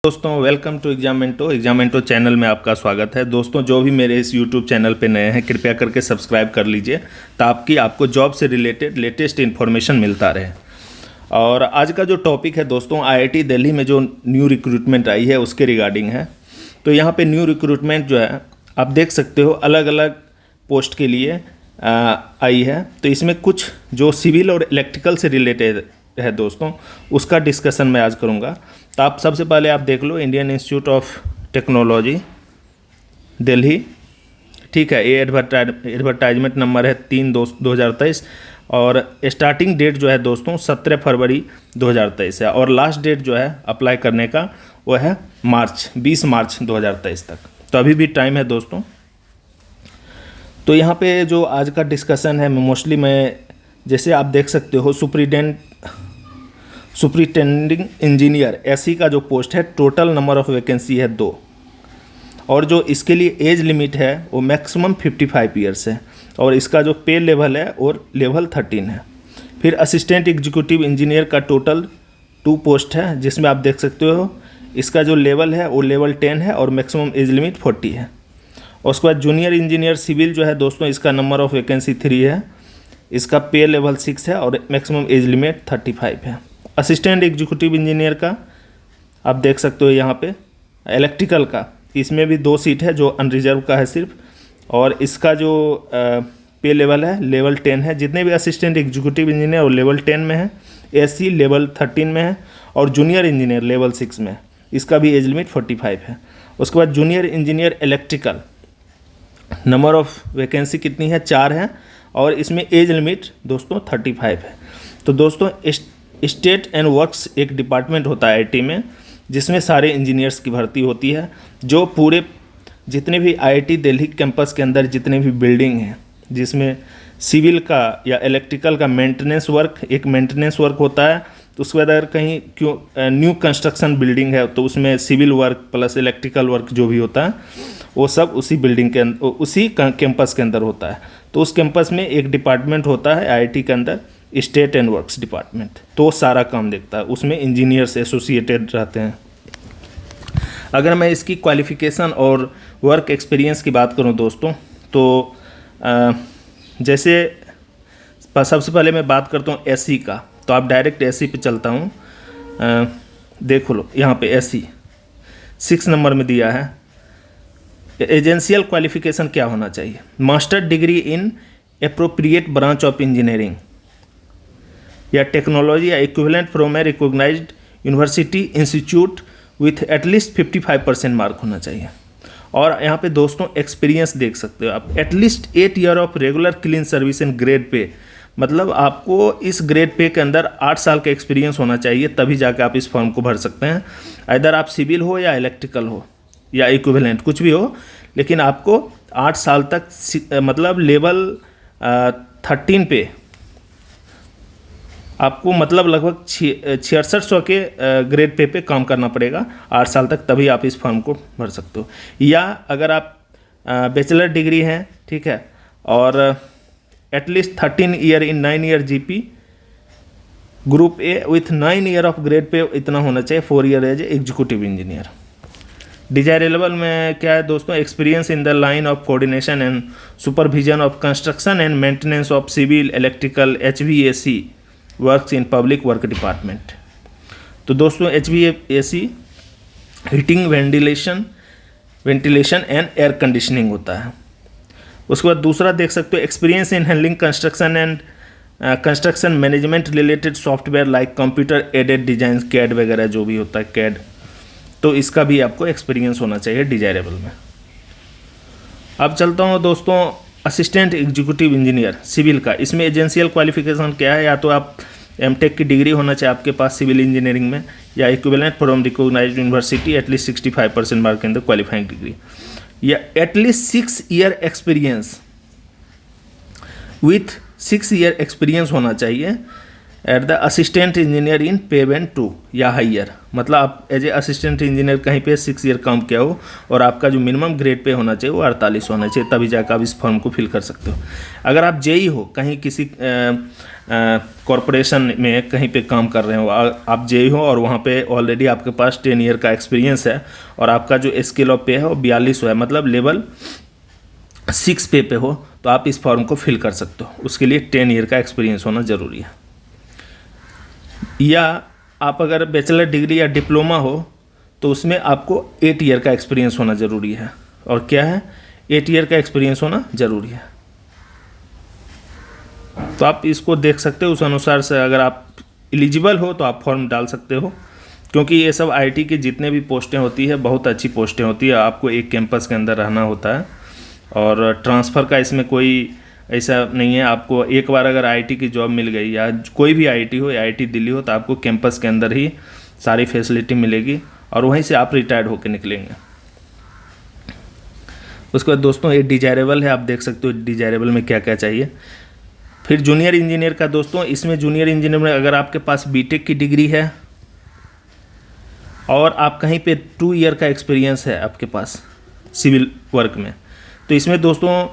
दोस्तों welcome to एग्जामेंटो channel में आपका स्वागत है। दोस्तों जो भी मेरे इस यूट्यूब चैनल पे नए हैं कृपया करके सब्सक्राइब कर लीजिए ताकि आपको जॉब से रिलेटेड लेटेस्ट इन्फॉर्मेशन मिलता रहे। और आज का जो टॉपिक है दोस्तों आईआईटी दिल्ली में जो न्यू रिक्रूटमेंट आई है उसके रिगार्डिंग है। तो यहाँ पे न्यू रिक्रूटमेंट जो है आप देख सकते हो अलग अलग पोस्ट के लिए आई है। तो इसमें कुछ जो सिविल और इलेक्ट्रिकल से रिलेटेड है दोस्तों उसका डिस्कशन मैं आज करूँगा। तो आप सबसे पहले आप देख लो Indian Institute of Technology Delhi, ठीक है। ये एडवर्टाइजमेंट नंबर है 3/2023 और स्टार्टिंग डेट जो है दोस्तों 17 फरवरी 2023 है और लास्ट डेट जो है अप्लाई करने का वो है 20 मार्च 2023 तक। तो अभी भी टाइम है दोस्तों। तो यहाँ पे जो आज का डिस्कशन है मोस्टली मैं जैसे आप देख सकते हो सुपरिटेंडिंग इंजीनियर एसई का जो पोस्ट है टोटल नंबर ऑफ वैकेंसी है 2 और जो इसके लिए एज लिमिट है वो मैक्सिमम 55 ईयर्स है और इसका जो पे लेवल है और लेवल 13 है। फिर असिस्टेंट एग्जीक्यूटिव इंजीनियर का टोटल 2 पोस्ट है जिसमें आप देख सकते हो इसका जो लेवल है वो लेवल 10 है और मैक्सिमम एज लिमिट 40 है। और उसके बाद जूनियर इंजीनियर सिविल जो है दोस्तों इसका नंबर ऑफ वैकेंसी 3 है, इसका पे लेवल 6 है और मैक्सिमम एज लिमिट 35 है। असिस्टेंट एग्जीक्यूटिव इंजीनियर का आप देख सकते हो यहाँ पे इलेक्ट्रिकल का इसमें भी 2 सीट है जो अनरिजर्व का है सिर्फ और इसका जो पे लेवल है लेवल 10 है। जितने भी असिस्टेंट एग्जीक्यूटिव इंजीनियर वो लेवल 10 में है, एससी लेवल 13 में है और जूनियर इंजीनियर लेवल 6 में है, इसका भी एज लिमिट 45 है। उसके बाद junior engineer electrical number of vacancy कितनी है 4 है और इसमें एज लिमिट दोस्तों 35 है। तो दोस्तों स्टेट एंड वर्क्स एक डिपार्टमेंट होता है आईआईटी में जिसमें सारे इंजीनियर्स की भर्ती होती है। जो पूरे जितने भी आईआईटी दिल्ली कैंपस के अंदर जितने भी बिल्डिंग हैं जिसमें सिविल का या इलेक्ट्रिकल का मेंटेनेंस वर्क होता है। तो उसके बाद अगर कहीं न्यू कंस्ट्रक्शन बिल्डिंग है तो उसमें civil work plus electrical work जो भी होता है वो सब उसी बिल्डिंग के अंदर उसी कैंपस के अंदर होता है। तो उस कैंपस में एक डिपार्टमेंट होता है आईआईटी के अंदर स्टेट एंड वर्क्स डिपार्टमेंट, तो वो सारा काम देखता है, उसमें इंजीनियर्स एसोसिएटेड रहते हैं। अगर मैं इसकी क्वालिफ़िकेशन और वर्क एक्सपीरियंस की बात करूं दोस्तों तो जैसे सबसे पहले मैं बात करता हूं एससी का, तो आप डायरेक्ट एससी पे चलता हूं। देखो लो यहाँ पे एससी 6 नंबर में दिया है। एजेंशियल क्वालिफ़िकेशन क्या होना चाहिए? Master degree in appropriate branch of engineering या टेक्नोलॉजी या equivalent from a recognised university institute with at least 55% mark होना चाहिए। और यहाँ पे दोस्तों एक्सपीरियंस देख सकते हो आप, at least 8 year of regular clean service in grade pay, मतलब आपको इस ग्रेड पे के अंदर 8 साल का एक्सपीरियंस होना चाहिए तभी जाके आप इस फॉर्म को भर सकते हैं। इधर आप सिविल हो या इलेक्ट्रिकल हो या इक्विवेलेंट कुछ भी हो, लेकिन आपको 8 साल तक मतलब लेवल 13 पे आपको मतलब लगभग 6600 के ग्रेड पे काम करना पड़ेगा 8 साल तक, तभी आप इस फॉर्म को भर सकते हो। या अगर आप बैचलर डिग्री हैं, ठीक है, और at least 13 year in 9 year GP group A with 9 year of grade pay इतना होना चाहिए, 4 year as executive engineer. Desirable में क्या है दोस्तों? Experience in the line of coordination and supervision of construction and maintenance of civil electrical HVAC works in public work department. तो दोस्तों HVAC heating ventilation and air conditioning होता है। उसके बाद दूसरा देख सकते हो experience in handling construction and construction management related software like computer aided design CAD वगैरह जो भी होता है कैड, तो इसका भी आपको एक्सपीरियंस होना चाहिए डिजायरेबल में। अब चलता हूँ दोस्तों असिस्टेंट एग्जीक्यूटिव इंजीनियर सिविल का। इसमें एजेंशियल क्वालिफिकेशन क्या है? या तो आप एमटेक की डिग्री होना चाहिए आपके पास सिविल इंजीनियरिंग में या equivalent from recognised university at least 65% mark in the qualifying degree, या at least 6 year experience with 6 year experience होना चाहिए at the assistant engineer in pay band 2 या हाइयर, मतलब आप एज ए असिस्टेंट इंजीनियर कहीं पे 6 ईयर काम किया हो और आपका जो मिनिमम ग्रेड पे होना चाहिए वो 48 होना चाहिए, तभी जाकर आप इस फॉर्म को फिल कर सकते हो। अगर आप जेई हो, कहीं किसी कॉरपोरेशन में कहीं पे काम कर रहे हो, आप जेई हो और वहाँ पे ऑलरेडी आपके पास 10 ईयर का एक्सपीरियंस है और आपका जो स्केल ऑफ पे है वो 42 है, मतलब लेवल 6 पे हो, तो आप इस फॉर्म को फिल कर सकते हो। उसके लिए 10 ईयर का एक्सपीरियंस होना ज़रूरी है। या आप अगर बैचलर डिग्री या डिप्लोमा हो तो उसमें आपको 8 ईयर का एक्सपीरियंस होना ज़रूरी है। और क्या है, 8 ईयर का एक्सपीरियंस होना ज़रूरी है। तो आप इसको देख सकते हो, उस अनुसार से अगर आप एलिजिबल हो तो आप फॉर्म डाल सकते हो, क्योंकि ये सब आईटी की जितने भी पोस्टें होती है बहुत अच्छी पोस्टें होती है। आपको एक कैंपस के अंदर रहना होता है और ट्रांसफ़र का इसमें कोई ऐसा नहीं है। आपको एक बार अगर आईटी की जॉब मिल गई या कोई भी आईटी हो या आईटी दिल्ली हो तो आपको कैंपस के अंदर ही सारी फैसिलिटी मिलेगी और वहीं से आप रिटायर्ड होकर निकलेंगे। उसके बाद दोस्तों ये डिजायरेबल है, आप देख सकते हो डिजायरेबल में क्या क्या चाहिए। फिर जूनियर इंजीनियर का दोस्तों, इसमें जूनियर इंजीनियर में अगर आपके पास बीटेक की डिग्री है और आप कहीं पे 2 ईयर का एक्सपीरियंस है आपके पास सिविल वर्क में, तो इसमें दोस्तों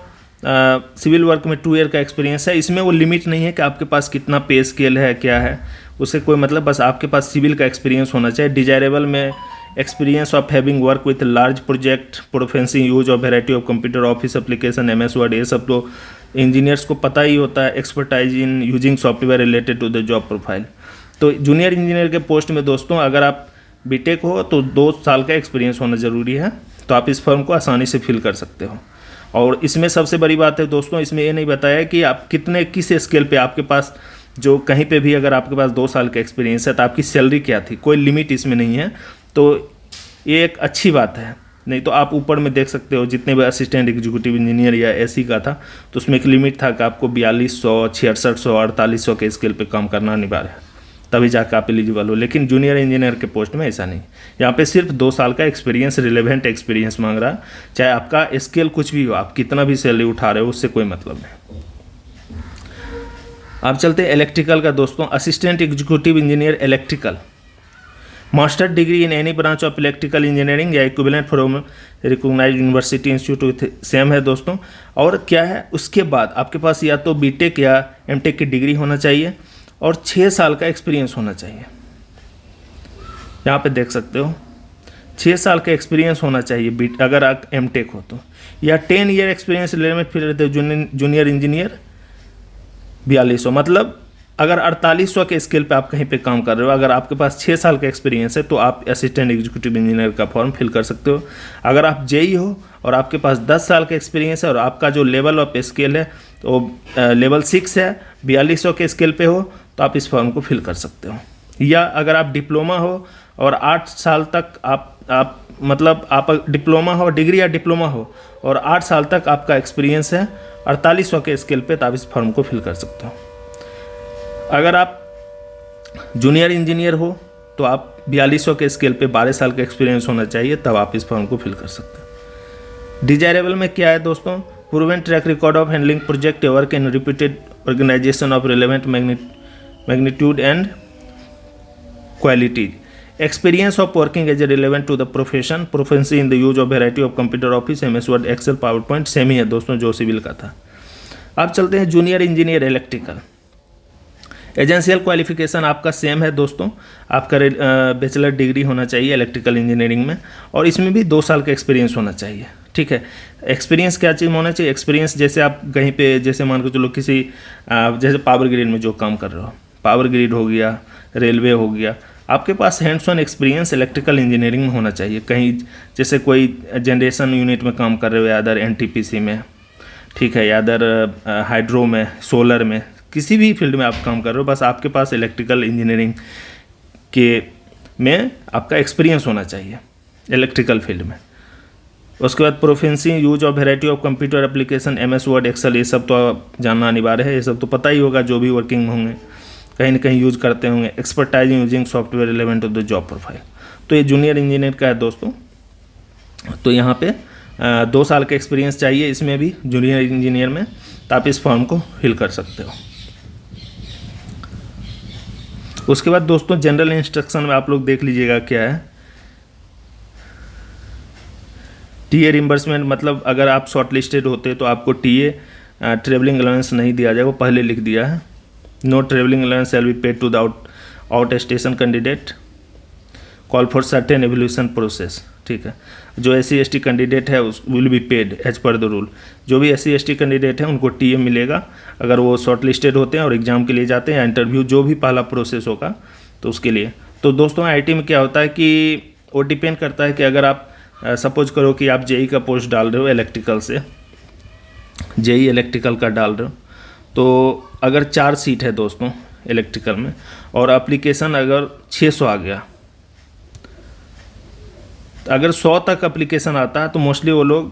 सिविल वर्क में 2 ईयर का एक्सपीरियंस है। इसमें वो लिमिट नहीं है कि आपके पास कितना पे स्केल है क्या है, उससे कोई मतलब, बस आपके पास सिविल का एक्सपीरियंस होना चाहिए। डिजायरेबल में experience of having work with large project, proficiency use of variety of computer office application, MS word, ये सब तो इंजीनियर्स को पता ही होता है। Expertise in using software related to the job profile. तो जूनियर इंजीनियर के पोस्ट में दोस्तों अगर आप बीटेक हो तो 2 साल का एक्सपीरियंस होना ज़रूरी है, तो आप इस फॉर्म को आसानी से फिल कर सकते हो। और इसमें सबसे बड़ी बात है दोस्तों, इसमें ये नहीं बताया कि आप किस स्केल पे आपके पास, जो कहीं पे भी अगर आपके पास 2 साल का एक्सपीरियंस है तो आपकी सैलरी क्या थी, कोई लिमिट इसमें नहीं है। तो ये एक अच्छी बात है, नहीं तो आप ऊपर में देख सकते हो जितने भी असिस्टेंट एग्जीक्यूटिव इंजीनियर या एसी का था तो उसमें एक लिमिट था कि आपको 4200, 6600, 4800 के स्केल पे काम करना अनिवार्य है, तभी जाकर आप एलिजिबल हो। लेकिन जूनियर इंजीनियर के पोस्ट में ऐसा नहीं, यहाँ पे सिर्फ 2 साल का एक्सपीरियंस, रिलेवेंट एक्सपीरियंस मांग रहा है। चाहे आपका स्केल कुछ भी हो, आप कितना भी सैलरी उठा रहे हो, उससे कोई मतलब नहीं। आप चलते हैं इलेक्ट्रिकल का दोस्तों। Assistant executive engineer electrical, master degree in any branch of electrical engineering या equivalent from recognised university institute same है दोस्तों। और क्या है, उसके बाद आपके पास या तो बीटेक या एमटेक की डिग्री होना चाहिए और 6 साल का एक्सपीरियंस होना चाहिए। यहाँ पे देख सकते हो 6 साल का एक्सपीरियंस होना चाहिए अगर आप एमटेक हो तो, या 10 ईयर एक्सपीरियंस लिमिट फिर जूनियर इंजीनियर 4200, मतलब अगर 4800 के स्केल पे आप कहीं पे काम कर रहे हो, अगर आपके पास 6 साल का एक्सपीरियंस है तो आप असिस्टेंट एग्जीक्यूटिव इंजीनियर का फॉर्म फिल कर सकते हो। अगर आप जेई हो और आपके पास 10 साल का एक्सपीरियंस है और आपका जो लेवल ऑफ स्केल है तो लेवल 6 है, 4200 के स्केल पे हो, तो आप इस फॉर्म को फिल कर सकते हो। या अगर आप डिप्लोमा हो और 8 साल तक आप मतलब आप डिप्लोमा हो, डिग्री या डिप्लोमा हो और 8 साल तक आपका एक्सपीरियंस है 4800 के स्केल पे, तो आप इस फॉर्म को फिल कर सकते हो। अगर आप जूनियर इंजीनियर हो तो आप 4200 के स्केल पे 12 साल का एक्सपीरियंस होना चाहिए, तब आप इस फॉर्म को फिल कर सकते हैं। डिजायरेबल में क्या है दोस्तों, proven track record of handling project work in repeated organisation of relevant magnitude and qualities, experience of working as a relevant to the profession, proficiency in the use of variety of computer office, MS word, excel, power point, same ही है दोस्तों जो civil का था। अब चलते हैं junior engineer electrical. Essential qualification आपका सेम है दोस्तों, आपका बैचलर डिग्री होना चाहिए इलेक्ट्रिकल इंजीनियरिंग में और इसमें भी 2 साल का एक्सपीरियंस होना चाहिए। ठीक है, एक्सपीरियंस क्या चीज़ होना चाहिए, एक्सपीरियंस जैसे आप कहीं पे, जैसे मान के चलो किसी जैसे पावर ग्रिड में जो काम कर रहे हो, पावर ग्रिड हो गया, रेलवे हो गया, आपके पास hands on experience electrical engineering में होना चाहिए। कहीं जैसे कोई जनरेशन यूनिट में काम कर रहे हो, या अदर NTPC में, ठीक है, या अदर हाइड्रो में, सोलर में, किसी भी फील्ड में आप काम कर रहे हो, बस आपके पास इलेक्ट्रिकल इंजीनियरिंग के में आपका एक्सपीरियंस होना चाहिए इलेक्ट्रिकल फील्ड में। उसके बाद proficiency use of variety of computer application, MS word, excel, ये सब तो जानना अनिवार्य है, ये सब तो पता ही होगा, जो भी वर्किंग होंगे कहीं ना कहीं यूज करते होंगे। Expertise in using software relevant to the job profile, तो ये जूनियर इंजीनियर का है दोस्तों। तो यहाँ पे 2 साल का एक्सपीरियंस चाहिए इसमें भी जूनियर इंजीनियर में, तो आप इस फॉर्म को फिल कर सकते हो। उसके बाद दोस्तों जनरल इंस्ट्रक्शन में आप लोग देख लीजिएगा क्या है। टीए रिम्बर्समेंट, मतलब अगर आप शॉर्ट लिस्टेड होते तो आपको टीए ट्रेवलिंग अलाउंस नहीं दिया जाएगा, वो पहले लिख दिया है। No travelling allowance shall be paid to the outstation candidate, call for certain evaluation process. ठीक है, जो SC/ST कैंडिडेट है उस will be paid as per the rule. जो भी SC/ST कैंडिडेट है उनको टीए मिलेगा अगर वो शॉर्ट लिस्टेड होते हैं और एग्ज़ाम के लिए जाते हैं या इंटरव्यू, जो भी पहला प्रोसेस होगा तो उसके लिए। तो दोस्तों IIT में क्या होता है कि वो डिपेंड करता है कि अगर आप सपोज करो कि आप JEE का पोस्ट डाल रहे हो इलेक्ट्रिकल से, JEE इलेक्ट्रिकल का डाल रहे हो, तो अगर 4 सीट है दोस्तों इलेक्ट्रिकल में और एप्लीकेशन अगर 600 आ गया, तो अगर 100 तक एप्लीकेशन आता है तो मोस्टली वो लोग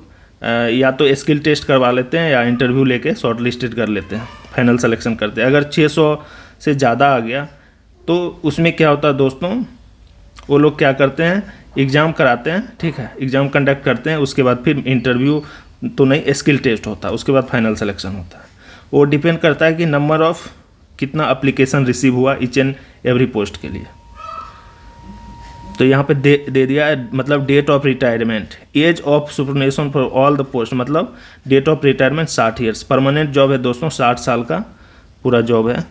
या तो स्किल टेस्ट करवा लेते हैं या इंटरव्यू लेके शॉर्ट लिस्टेड कर लेते हैं, फाइनल सिलेक्शन करते हैं। अगर 600 से ज़्यादा आ गया तो उसमें क्या होता है दोस्तों, वो लोग क्या करते हैं, एग्ज़ाम कराते हैं। ठीक है, एग्ज़ाम कंडक्ट करते हैं, उसके बाद फिर इंटरव्यू तो नहीं, स्किल टेस्ट होता है, उसके बाद फाइनल सिलेक्शन होता है। वो डिपेंड करता है कि नंबर ऑफ कितना एप्लीकेशन रिसीव हुआ ईच एंड एवरी पोस्ट के लिए। तो यहाँ पे दे दिया है, मतलब date of retirement, age of superannuation for all the post, मतलब date of retirement 60 years. Permanent job है दोस्तों, 60 साल का पूरा जॉब है।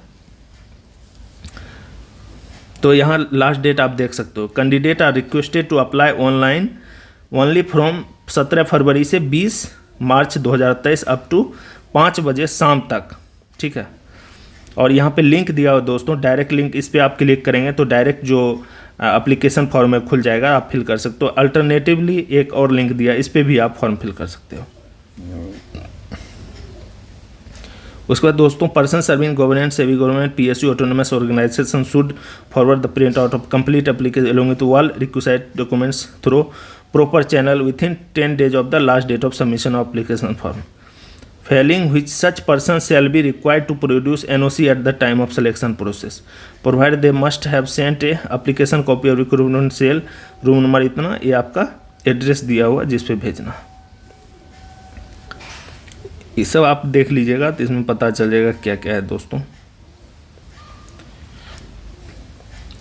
तो यहाँ लास्ट डेट आप देख सकते हो, candidate are requested to apply online only from 17 February से 20 मार्च 2023 अप टू 5 बजे शाम तक। ठीक है, और यहाँ पे लिंक दिया हो दोस्तों, डायरेक्ट लिंक, इस पर आप क्लिक करेंगे तो डायरेक्ट जो एप्लीकेशन फॉर्म में खुल जाएगा, आप फिल कर सकते हो। अल्टरनेटिवली एक और लिंक दिया, इस पर भी आप फॉर्म फिल कर सकते हो। उसके बाद दोस्तों, person serving government, semi government, PSU autonomous organisation should forward the printout of complete application along with all requisite documents through proper channel within 10 days of the last date of submission of application form, failing which such person shall be required to produce NOC at the time of selection process, provided they must have sent a application copy of recruitment cell room number इतना, ये आपका address दिया हुआ जिस पे भेजना। ये सब आप देख लीजिएगा तो इसमें पता चल जाएगा क्या क्या है दोस्तों।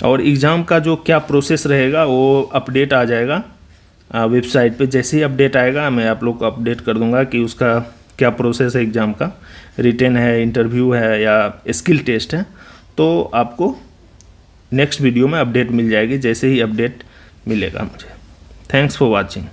और एग्ज़ाम का जो क्या प्रोसेस रहेगा वो अपडेट आ जाएगा वेबसाइट पे। जैसे ही अपडेट आएगा मैं आप लोग को अपडेट कर दूंगा कि उसका क्या प्रोसेस है, एग्ज़ाम का रिटन है, इंटरव्यू है या स्किल टेस्ट है। तो आपको नेक्स्ट वीडियो में अपडेट मिल जाएगी जैसे ही अपडेट मिलेगा मुझे। Thanks for watching.